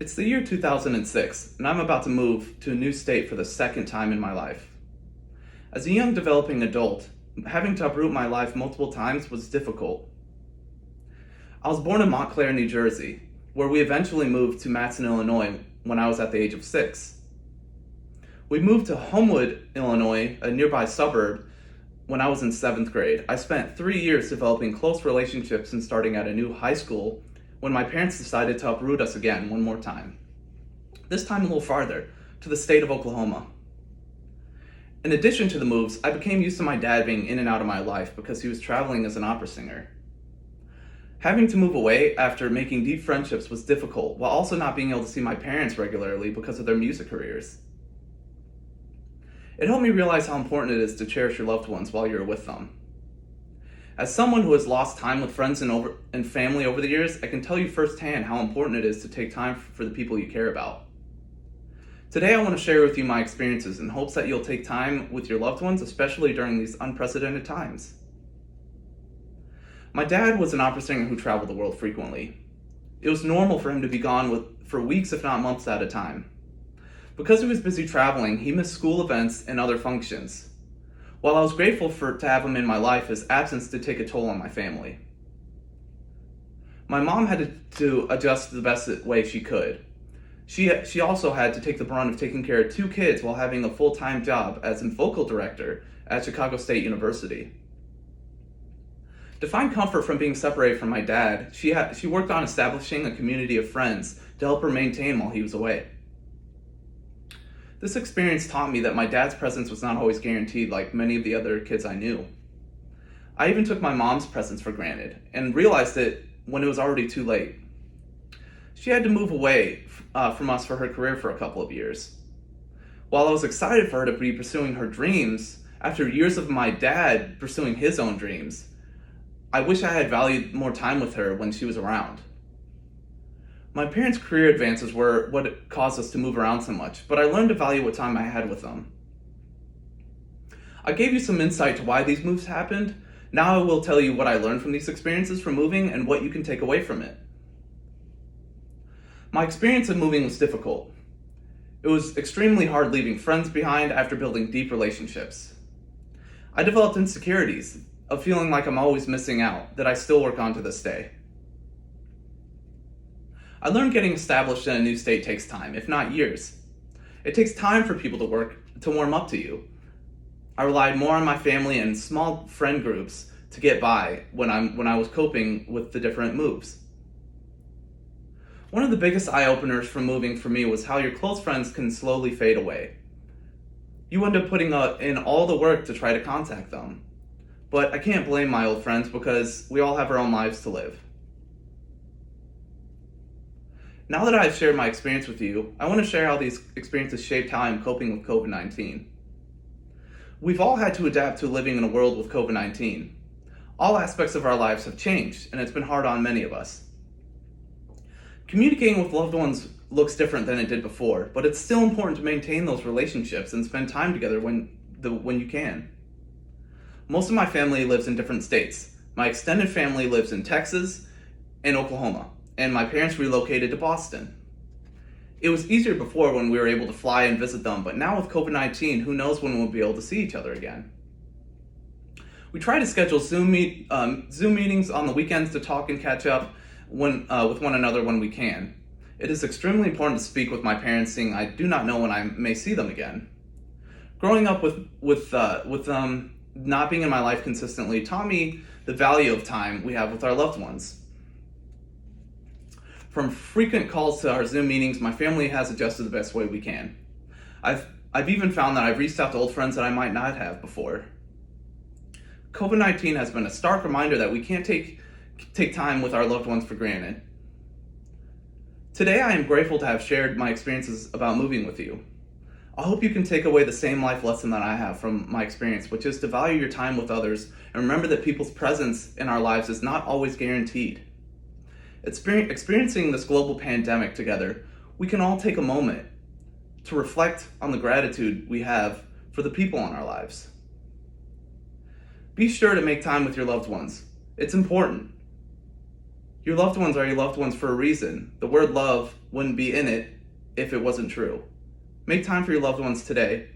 It's the year 2006, and I'm about to move to a new state for the second time in my life. As a young developing adult, having to uproot my life multiple times was difficult. I was born in Montclair, New Jersey, where we eventually moved to Matson, Illinois when I was at the age of 6. We moved to Homewood, Illinois, a nearby suburb, when I was in 7th grade. I spent 3 years developing close relationships and starting at a new high school when my parents decided to uproot us again one more time. This time a little farther, to the state of Oklahoma. In addition to the moves, I became used to my dad being in and out of my life because he was traveling as an opera singer. Having to move away after making deep friendships was difficult, while also not being able to see my parents regularly because of their music careers. It helped me realize how important it is to cherish your loved ones while you're with them. As someone who has lost time with friends and family over the years, I can tell you firsthand how important it is to take time for the people you care about. Today I want to share with you my experiences in hopes that you'll take time with your loved ones, especially during these unprecedented times. My dad was an opera singer who traveled the world frequently. It was normal for him to be gone for weeks if not months at a time. Because he was busy traveling, he missed school events and other functions. While I was grateful to have him in my life, his absence did take a toll on my family. My mom had to adjust the best way she could. She also had to take the brunt of taking care of 2 kids while having a full-time job as a vocal director at Chicago State University. To find comfort from being separated from my dad, she worked on establishing a community of friends to help her maintain while he was away. This experience taught me that my dad's presence was not always guaranteed like many of the other kids I knew. I even took my mom's presence for granted and realized it when it was already too late. She had to move away from us for her career for a couple of years. While I was excited for her to be pursuing her dreams, after years of my dad pursuing his own dreams, I wish I had valued more time with her when she was around. My parents' career advances were what caused us to move around so much, but I learned to value what time I had with them. I gave you some insight to why these moves happened. Now I will tell you what I learned from these experiences from moving and what you can take away from it. My experience of moving was difficult. It was extremely hard leaving friends behind after building deep relationships. I developed insecurities, a feeling like I'm always missing out, that I still work on to this day. I learned getting established in a new state takes time, if not years. It takes time for people to warm up to you. I relied more on my family and small friend groups to get by when I was coping with the different moves. One of the biggest eye-openers from moving for me was how your close friends can slowly fade away. You end up putting in all the work to try to contact them. But I can't blame my old friends because we all have our own lives to live. Now that I've shared my experience with you, I want to share how these experiences shaped how I'm coping with COVID-19. We've all had to adapt to living in a world with COVID-19. All aspects of our lives have changed, and it's been hard on many of us. Communicating with loved ones looks different than it did before, but it's still important to maintain those relationships and spend time together when you can. Most of my family lives in different states. My extended family lives in Texas and Oklahoma, and my parents relocated to Boston. It was easier before when we were able to fly and visit them, but now with COVID-19, who knows when we'll be able to see each other again. We try to schedule Zoom meetings on the weekends to talk and catch up with one another when we can. It is extremely important to speak with my parents, seeing I do not know when I may see them again. Growing up with them not being in my life consistently taught me the value of time we have with our loved ones. From frequent calls to our Zoom meetings, my family has adjusted the best way we can. I've even found that I've reached out to old friends that I might not have before. COVID-19 has been a stark reminder that we can't take time with our loved ones for granted. Today I am grateful to have shared my experiences about moving with you. I hope you can take away the same life lesson that I have from my experience, which is to value your time with others and remember that people's presence in our lives is not always guaranteed. Experiencing this global pandemic together, we can all take a moment to reflect on the gratitude we have for the people in our lives. Be sure to make time with your loved ones. It's important. Your loved ones are your loved ones for a reason. The word love wouldn't be in it if it wasn't true. Make time for your loved ones today.